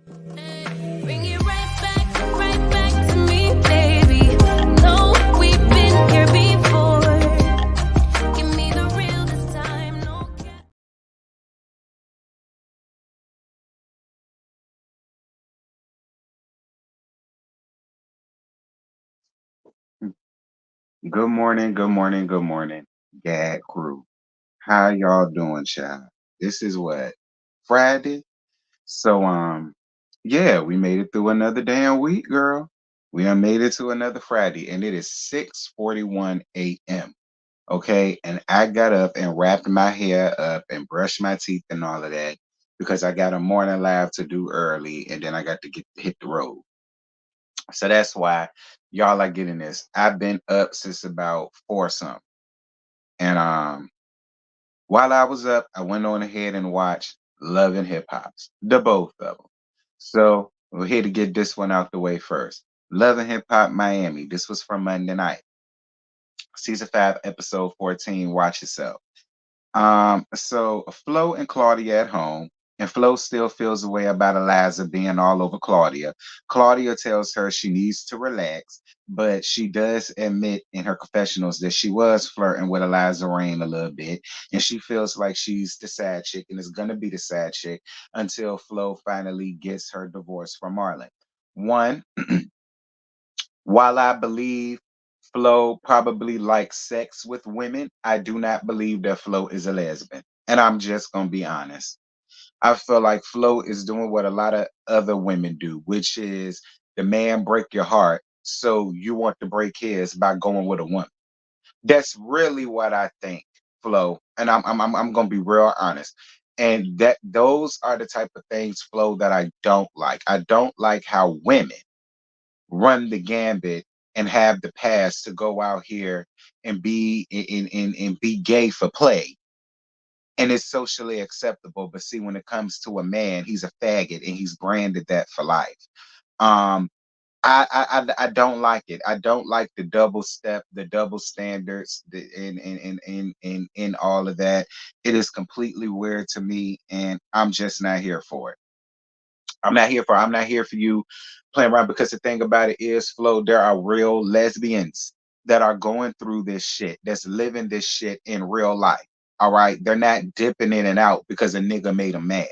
Bring it right back to me, baby. No, we've been here before. Give me the real this time, no cap. Good morning, good morning, good morning, Gad crew. How y'all doing, child? This is what? Friday? So yeah, we made it through another damn week, girl. We done made it to another Friday, and it is 6:41 a.m. Okay, and I got up and wrapped my hair up and brushed my teeth and all of that because I got a morning live to do early, and then I got to get hit the road. So that's why y'all are getting this. I've been up since about four something. And while I was up, I went on ahead and watched Love and Hip Hops, the both of them. So we're here to get this one out the way first. Love and Hip Hop Miami. This was from Monday night, season 5, episode 14. Watch yourself. So Flo and Claudia at home, and Flo still feels the way about Aliza being all over Claudia. Claudia tells her she needs to relax, but she does admit in her confessionals that she was flirting with Eliza Rain a little bit, and she feels like she's the side chick and is gonna be the side chick until Flo finally gets her divorce from Marlon. One, while I believe Flo probably likes sex with women, I do not believe that Flo is a lesbian. And I'm just going to be honest. I feel like Flo is doing what a lot of other women do, which is the man break your heart. So you want to break his by going with a woman. That's really what I think, Flo. And I'm going to be real honest. And that those are the type of things, Flo, that I don't like. I don't like how women run the gambit and have the pass to go out here and be and be gay for play. And it's socially acceptable. But see, when it comes to a man, he's a faggot and he's branded that for life. Um, I don't like it. I don't like the double step, the double standards, in all of that. It is completely weird to me, and I'm just not here for it. I'm not here for you playing around because the thing about it is, Flo, there are real lesbians that are going through this shit, that's living this shit in real life. All right. They're not dipping in and out because a nigga made them mad.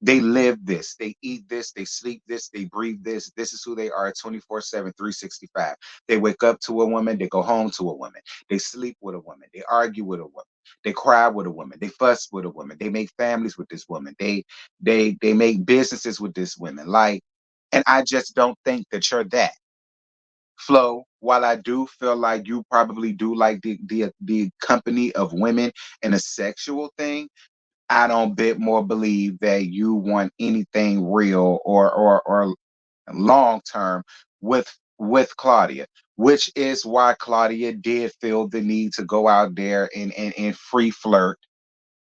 They live this, they eat this, they sleep this, they breathe this. This is who they are 24/7, 365. They wake up to a woman, they go home to a woman, they sleep with a woman, they argue with a woman, they cry with a woman, they fuss with a woman, they make families with this woman, they make businesses with this woman. Like, and I just don't think that you're that. Flo, while I do feel like you probably do like the company of women and a sexual thing, I don't bit more believe that you want anything real or long term with Claudia, which is why Claudia did feel the need to go out there and free flirt.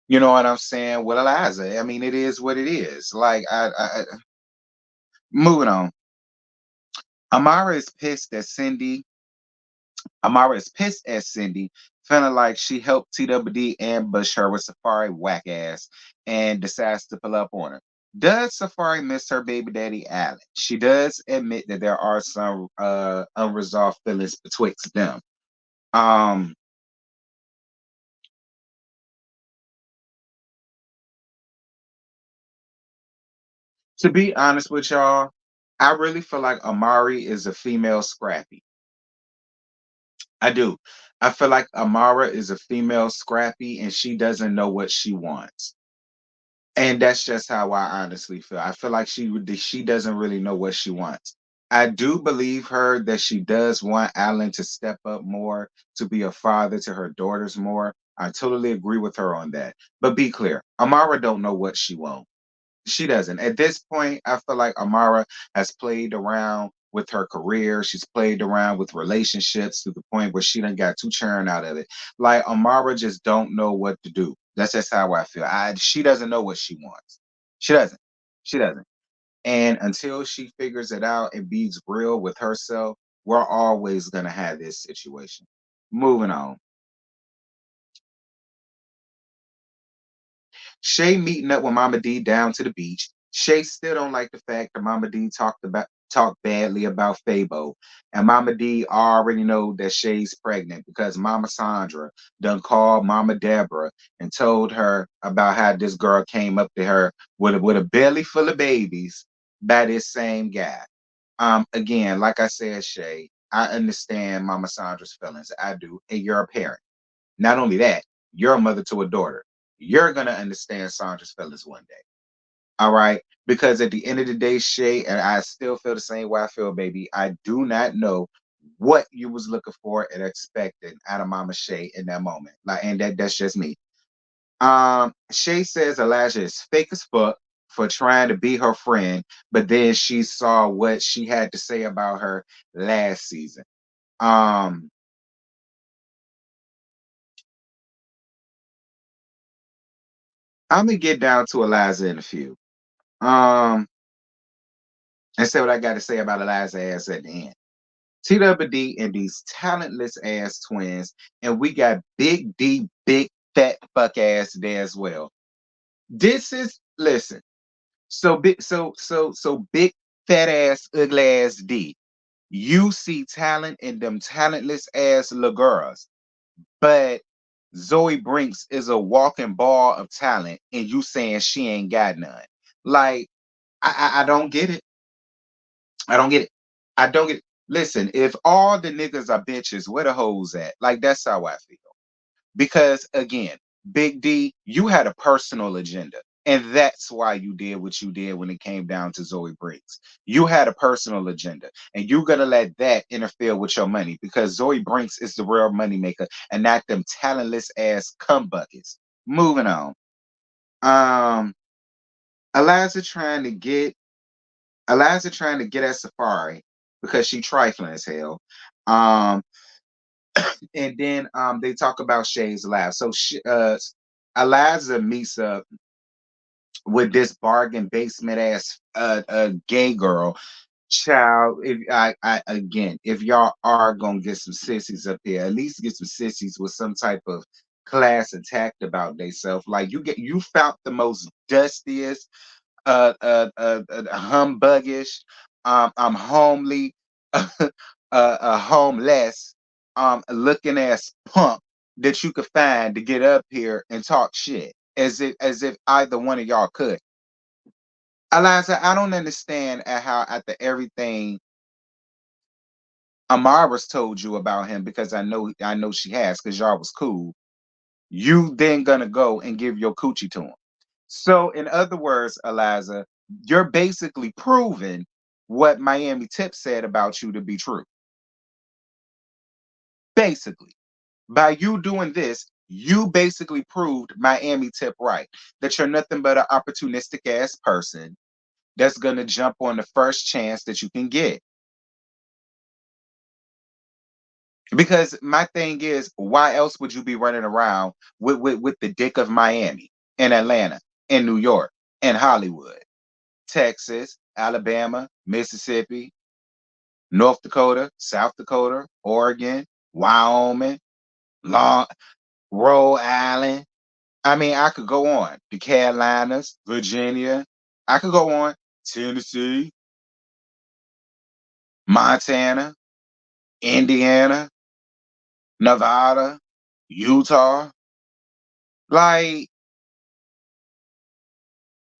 You know what I'm saying? With Eliza. I mean, it is what it is. Like moving on. Amara is pissed at Cindy. Amara is pissed at Cindy, feeling like she helped TWD ambush her with Safari whack ass and decides to pull up on her. Does Safari miss her baby daddy Allen? She does admit that there are some unresolved feelings betwixt them. Um, to be honest with y'all, I really feel like Amari is a female Scrappy. I do. I feel like Amara is a female Scrappy and she doesn't know what she wants. And that's just how I honestly feel. I feel like she doesn't really know what she wants. I do believe her that she does want Alan to step up more, to be a father to her daughters more. I totally agree with her on that. But be clear, Amara don't know what she wants. She doesn't. At this point, I feel like Amara has played around with her career. She's played around with relationships to the point where she done got too churn out of it. Like Amara just don't know what to do. That's just how I feel. She doesn't know what she wants. She doesn't. She doesn't. And until she figures it out and be real with herself, we're always gonna have this situation. Moving on. Shay meeting up with Mama D down to the beach. Shay still don't like the fact that Mama D talked badly about Fabo. And Mama D already know that Shay's pregnant because Mama Sandra done called Mama Deborah and told her about how this girl came up to her with a belly full of babies by this same guy. Again, like I said, Shay, I understand Mama Sandra's feelings. I do. And you're a parent. Not only that, you're a mother to a daughter. You're gonna understand Sandra's feelings one day. All right. Because at the end of the day, Shay, and I still feel the same way I feel, baby. I do not know what you was looking for and expecting out of Mama Shay in that moment. Like, and that's just me. Shay says Elijah is fake as fuck for trying to be her friend, but then she saw what she had to say about her last season. Um, I'm gonna get down to Eliza in a few. Um, and say what I got to say about Eliza ass at the end. TWD and these talentless ass twins, and we got Big D, big fat fuck ass there as well. This is listen. So big fat ass ugly ass D. You see talent in them talentless ass little girls, but Zoe Brinks is a walking ball of talent, and you saying she ain't got none. Like I don't get it. I don't get it. I don't get it. Listen, if all the niggas are bitches, where the hoes at? Like that's how I feel. Because again, Big D, you had a personal agenda. And that's why you did what you did when it came down to Zoe Briggs. You had a personal agenda. And you're gonna let that interfere with your money because Zoe Brinks is the real moneymaker and not them talentless ass cum buckets. Moving on. Um Eliza trying to get Eliza trying to get at Safari because she trifling as hell. Um, and then they talk about Shay's laugh. So Eliza meets up with this bargain basement ass gay girl. Child, if I again, if y'all are gonna get some sissies up here, at least get some sissies with some type of class attacked about themselves. Like you found the most dustiest humbuggish, I'm homely, homeless, looking ass punk that you could find to get up here and talk shit as if either one of y'all could. Eliza, I don't understand at how after everything Amara's told you about him because I know she has because y'all was cool. You then gonna go and give your coochie to him. So, in other words, Eliza, you're basically proving what Miami Tip said about you to be true. Basically, by you doing this, you basically proved Miami Tip right that you're nothing but an opportunistic ass person that's going to jump on the first chance that you can get. Because my thing is, why else would you be running around with the dick of Miami and Atlanta and New York and Hollywood? Texas, Alabama, Mississippi, North Dakota, South Dakota, Oregon, Wyoming, Long, Rhode Island. I mean, I could go on. The Carolinas, Virginia. I could go on. Tennessee, Montana, Indiana, Nevada, Utah. Like,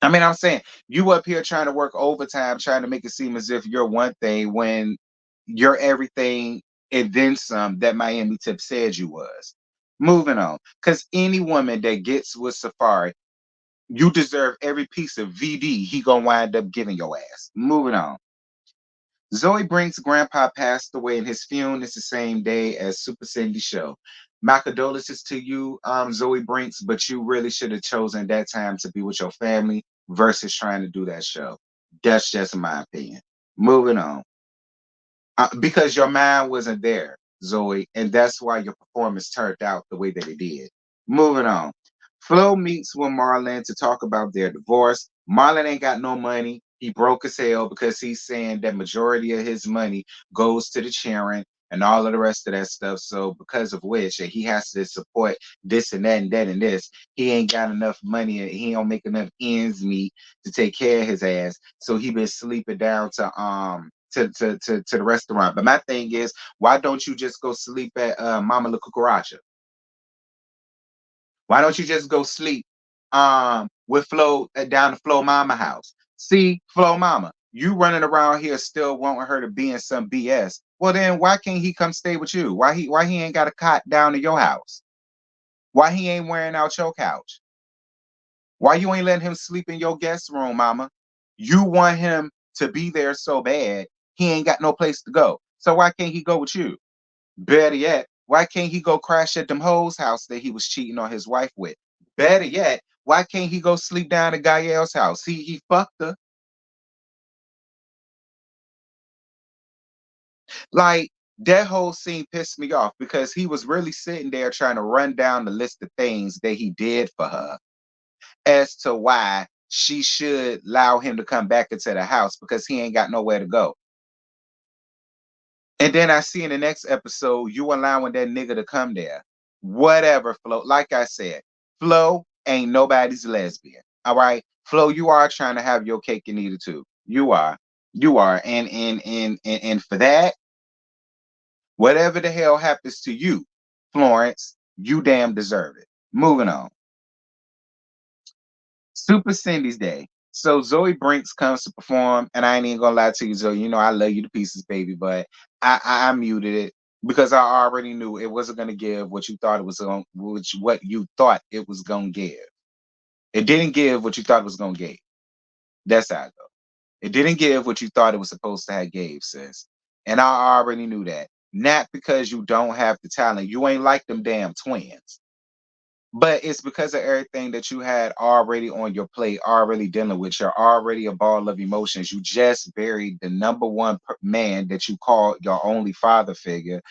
I mean, I'm saying you up here trying to work overtime, trying to make it seem as if you're one thing when you're everything and then some that Miami Tip said you was. Moving on, because any woman that gets with Safari, you deserve every piece of VD he gonna wind up giving your ass. Moving on. Zoe Brink's grandpa passed away, and his funeral is the same day as Super Cindy show. My condolences to you, Zoe Brinks, but you really should have chosen that time to be with your family versus trying to do that show. That's just my opinion. Moving on. Because your mind wasn't there, Zoe, and that's why your performance turned out the way that it did. Moving on. Flo meets with Marlon to talk about their divorce. Marlon ain't got no money. He broke as hell because he's saying that majority of his money goes to the children and all of the rest of that stuff. So because of which he has to support this and that and that and this, he ain't got enough money and he don't make enough ends meet to take care of his ass. So he been sleeping down to the restaurant. But my thing is, why don't you just go sleep at Mama La Cucaracha? Why don't you just go sleep with Flo down the Flo Mama house? See, Flo Mama, you running around here still wanting her to be in some BS. Well then why can't he come stay with you? Why he ain't got a cot down to your house? Why he ain't wearing out your couch? Why you ain't letting him sleep in your guest room, mama? You want him to be there so bad, he ain't got no place to go. So why can't he go with you? Better yet, why can't he go crash at them hoes' house that he was cheating on his wife with? Better yet, why can't he go sleep down at Gael's house? He fucked her. Like that whole scene pissed me off because he was really sitting there trying to run down the list of things that he did for her as to why she should allow him to come back into the house because he ain't got nowhere to go. And then I see in the next episode, you allowing that nigga to come there. Whatever, Flo. Like I said, Flo ain't nobody's lesbian. All right. Flo, you are trying to have your cake and eat it too. You are. You are. And for that, whatever the hell happens to you, Florence, you damn deserve it. Moving on. Super Cindy's Day. So Zoe Brinks comes to perform, and I ain't even gonna lie to you, Zoe. You know I love you to pieces, baby, but I muted it because I already knew it wasn't gonna give what you thought it was going, which what you thought it was gonna give. It didn't give what you thought it was gonna give. That's how it go. It didn't give what you thought it was supposed to have gave, sis. And I already knew that. Not because you don't have the talent. You ain't like them damn twins. But it's because of everything that you had already on your plate, already dealing with. You're already a ball of emotions. You just buried the number one man that you call your only father figure.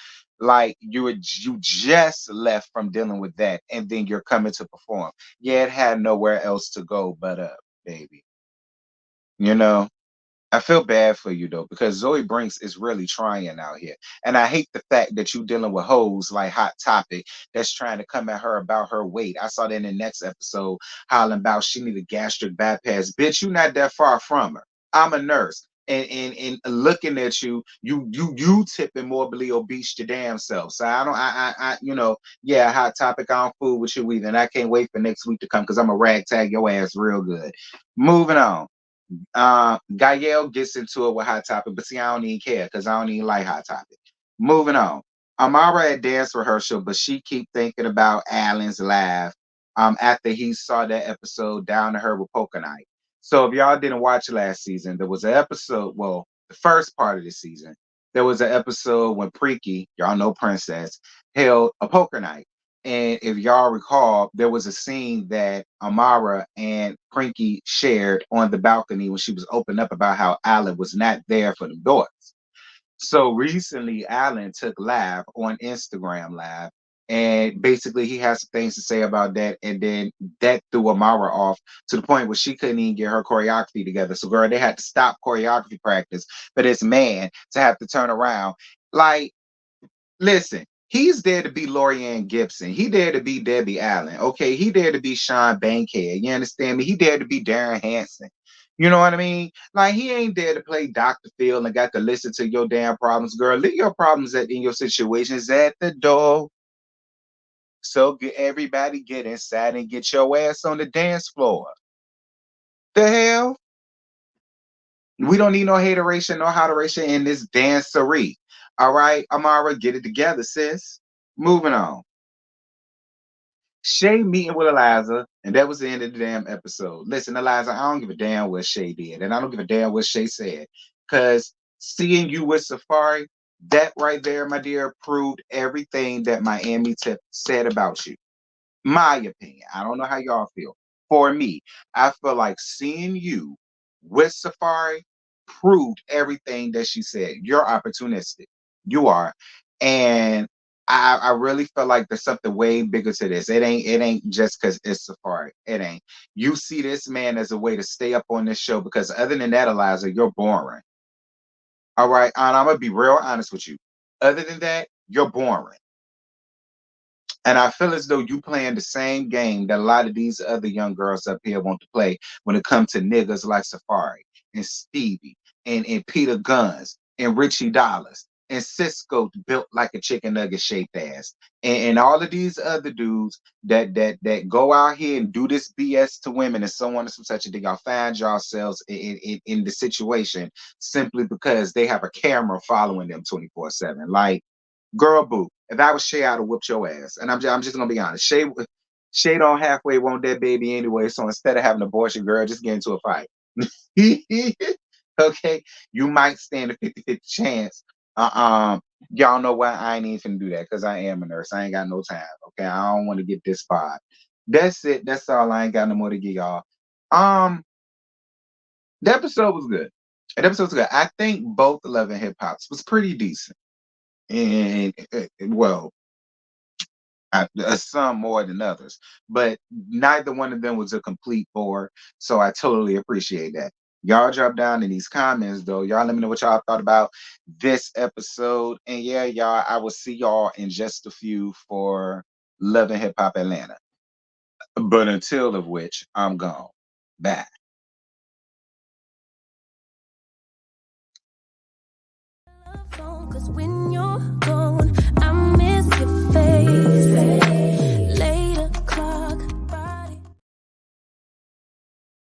Like you just left from dealing with that, and then you're coming to perform. Yeah, it had nowhere else to go but up, baby. You know. I feel bad for you though, because Zoe Brinks is really trying out here. And I hate the fact that you dealing with hoes like Hot Topic that's trying to come at her about her weight. I saw that in the next episode, hollering about she need a gastric bypass. Bitch, you not that far from her. I'm a nurse. And looking at you, you tipping morbidly obese your damn self. So I don't yeah, Hot Topic, I don't fool with you either. And I can't wait for next week to come because I'm a ragtag your ass real good. Moving on. Gael gets into it with Hot Topic, but see, I don't even care because I don't even like Hot Topic. Moving on. Amara at dance rehearsal, but she keep thinking about Alan's laugh after he saw that episode Down to Her with Poker Night. So if y'all didn't watch last season, there was an episode, well, the first part of the season, there was an episode when Preaky, y'all know Princess, held a poker night. And if y'all recall, there was a scene that Amara and Prinky shared on the balcony when she was opening up about how Alan was not there for the daughters. So recently, Alan took live on Instagram Live, and basically he has some things to say about that. And then that threw Amara off to the point where she couldn't even get her choreography together. So, girl, they had to stop choreography practice for this man to have to turn around. Like, listen, he's there to be Lorianne Gibson. He there to be Debbie Allen. Okay, he there to be Sean Bankhead. You understand me? He there to be Darren Hanson. You know what I mean? Like he ain't there to play Dr. Phil and got to listen to your damn problems, girl. Leave your problems in your situations at the door. So get everybody get inside and get your ass on the dance floor. The hell? We don't need no hateration, no hateration in this dancery. All right, Amara, get it together, sis. Moving on. Shay meeting with Aliza, and that was the end of the damn episode. Listen, Eliza, I don't give a damn what Shay did, and I don't give a damn what Shay said, because seeing you with Safari, that right there, my dear, proved everything that Miami Tip said about you. My opinion. I don't know how y'all feel. For me, I feel like seeing you with Safari proved everything that she said. You're opportunistic. You are. And I really feel like there's something way bigger to this. It ain't just because it's Safari. It ain't. You see this man as a way to stay up on this show because other than that, Eliza, you're boring. All right. And I'm gonna be real honest with you. Other than that, you're boring. And I feel as though you playing the same game that a lot of these other young girls up here want to play when it comes to niggas like Safari and Stevie and Peter Guns and Richie Dollars and Cisco built like a chicken nugget shaped ass. And all of these other dudes that go out here and do this BS to women and so on and so such, and then y'all find yourselves in the situation simply because they have a camera following them 24/7. Like, girl, boo. If I was Shay, I'd have whooped your ass. And I'm just gonna be honest. Shay don't halfway want that baby anyway. So instead of having an abortion, girl, just get into a fight. Okay, you might stand a 50-50 chance. Uh, y'all know why I ain't even do that because I am a nurse. I ain't got no time. Okay, I don't want to get this far. That's it. That's all. I ain't got no more to give y'all. Um, the episode was good. The episode was good. I think both Love and Hip Hops was pretty decent. And well, some more than others, but neither one of them was a complete bore. So I totally appreciate that. Y'all drop down in these comments though. Y'all let me know what y'all thought about this episode. And yeah, y'all, I will see y'all in just a few for Love and Hip Hop Atlanta. But until of which, I'm gone. Bye. Cause when you're gone, I miss your face.